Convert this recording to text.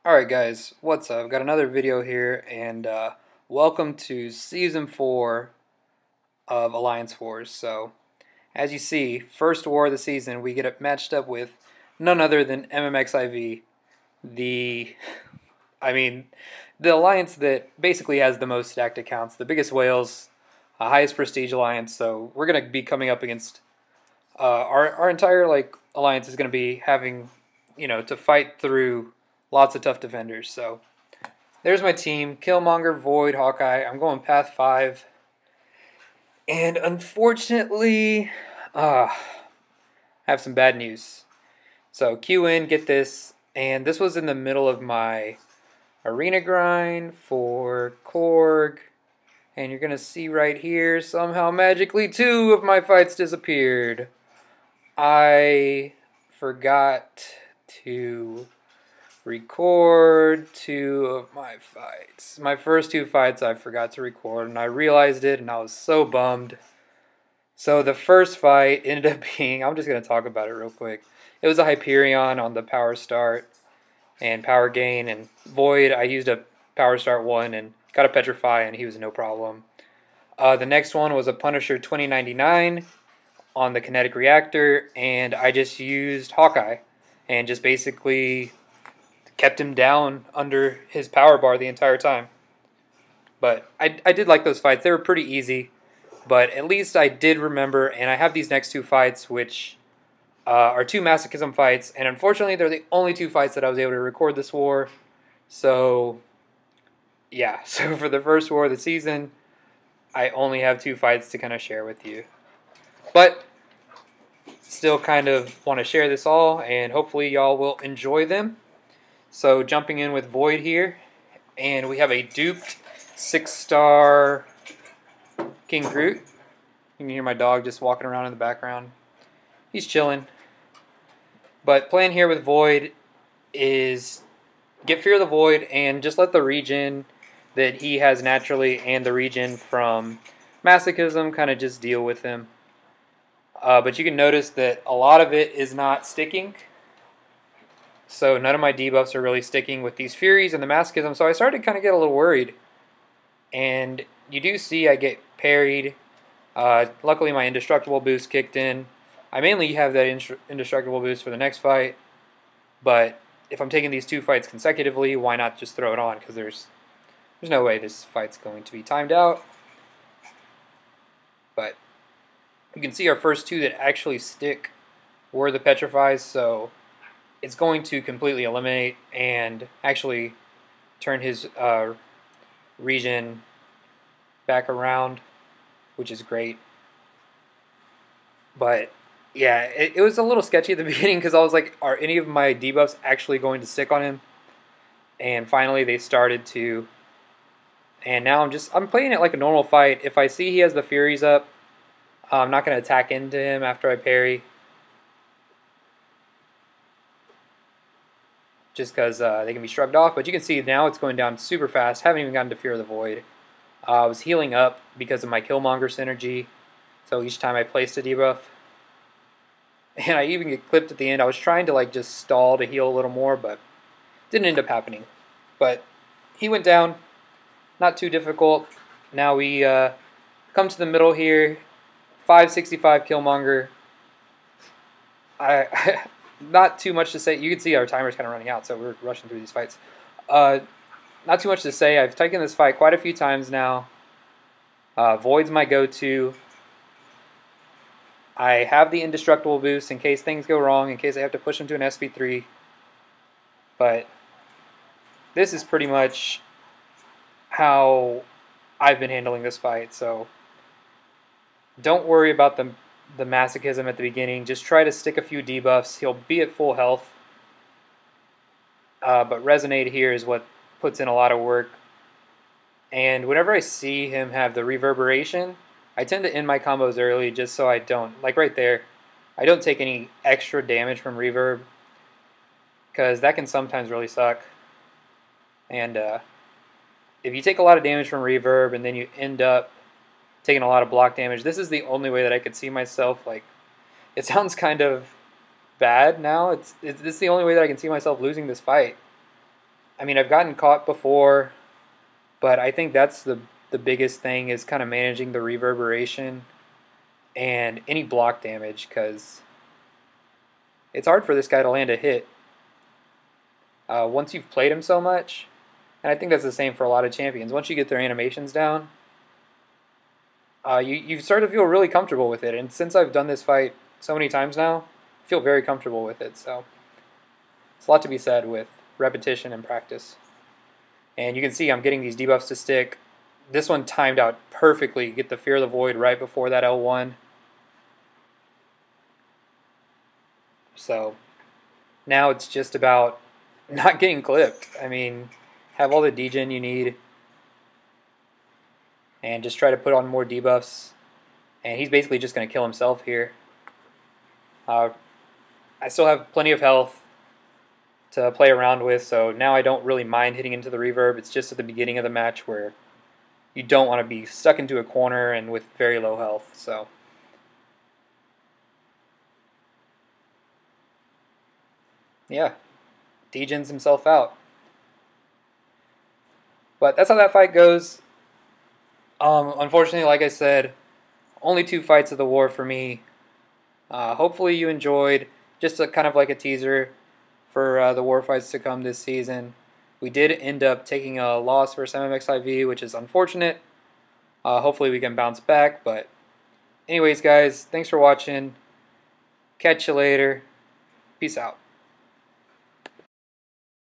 Alright guys, what's up? I've got another video here and welcome to Season 4 of Alliance Wars. So, as you see, first war of the season, we get matched up with none other than MMXIV, the, I mean, the alliance that basically has the most stacked accounts, the biggest whales, highest prestige alliance, so we're going to be coming up against, our entire, alliance is going to be having, to fight through lots of tough defenders. So there's my team: Killmonger, Void, Hawkeye. I'm going Path 5. And unfortunately, I have some bad news. So Q in, get this. And this was in the middle of my arena grind for Korg. And you're going to see right here, somehow magically 2 of my fights disappeared. I forgot to record 2 of my fights. My first 2 fights I forgot to record, and I realized it, and I was so bummed. So the first fight ended up being, I'm just going to talk about it real quick. It was a Hyperion on the power start and power gain, and Void, I used a power start 1 and got a petrify, and he was no problem. The next one was a Punisher 2099 on the kinetic reactor, and I just used Hawkeye and just basically kept him down under his power bar the entire time. But I did like those fights. They were pretty easy, but at least I did remember, and I have these next 2 fights, which are 2 masochism fights, and unfortunately they're the only 2 fights that I was able to record this war. So, yeah. So for the first war of the season, I only have 2 fights to kind of share with you. But still kind of want to share this all, and hopefully y'all will enjoy them. So jumping in with Void here, and we have a duped 6-star King Groot. You can hear my dog just walking around in the background. He's chilling. But plan here with Void is get Fear of the Void and just let the regen that he has naturally and the regen from Masochism kind of just deal with him. But you can notice that a lot of it is not sticking. So none of my debuffs are really sticking with these Furies and the Masochism, so I started to kind of get a little worried. And you do see I get parried. Luckily my Indestructible boost kicked in. I mainly have that Indestructible boost for the next fight, but if I'm taking these 2 fights consecutively, why not just throw it on? Because there's no way this fight's going to be timed out. But you can see our first 2 that actually stick were the Petrifies, so it's going to completely eliminate and actually turn his regen back around, which is great. But yeah, it was a little sketchy at the beginning because I was like, are any of my debuffs actually going to stick on him? And finally they started to. And now I'm playing it like a normal fight. If I see he has the Furies up, I'm not going to attack into him after I parry, just because they can be shrugged off. But you can see now it's going down super fast. Haven't even gotten to Fear of the Void. I was healing up because of my Killmonger synergy, so each time I placed a debuff. And I even get clipped at the end. I was trying to just stall to heal a little more, but didn't end up happening. But he went down. Not too difficult. Now we come to the middle here. 565 Killmonger. Not too much to say. You can see our timer's kind of running out, so we're rushing through these fights. Not too much to say. I've taken this fight quite a few times now. Void's my go-to. I have the Indestructible boost in case things go wrong, in case I have to push him to an SP3. But this is pretty much how I've been handling this fight, so don't worry about the Masochism at the beginning. Just try to stick a few debuffs. He'll be at full health. But Resonate here is what puts in a lot of work. And whenever I see him have the Reverberation, I tend to end my combos early just so I don't, like right there, I don't take any extra damage from Reverb, because that can sometimes really suck. And if you take a lot of damage from Reverb and then you end up taking a lot of block damage, this is the only way that I could see myself, it sounds kind of bad now. This is the only way that I can see myself losing this fight. I mean, I've gotten caught before, but I think that's the biggest thing is kind of managing the reverberation and any block damage, because it's hard for this guy to land a hit once you've played him so much. And I think that's the same for a lot of champions. Once you get their animations down, you start to feel really comfortable with it. And since I've done this fight so many times now, I feel very comfortable with it. So it's a lot to be said with repetition and practice. And you can see I'm getting these debuffs to stick. This one timed out perfectly. Get the Fear of the Void right before that L1. So now it's just about not getting clipped. I mean, have all the degen you need and just try to put on more debuffs. And he's basically just going to kill himself here. I still have plenty of health to play around with, so now I don't really mind hitting into the reverb. It's just at the beginning of the match where you don't want to be stuck into a corner and with very low health. So yeah, degens himself out. But that's how that fight goes. Unfortunately, like I said, only 2 fights of the war for me. Hopefully you enjoyed. Just kind of like a teaser for the war fights to come this season. We did end up taking a loss versus MMXIV, which is unfortunate. Hopefully we can bounce back. But anyways, guys, thanks for watching. Catch you later. Peace out.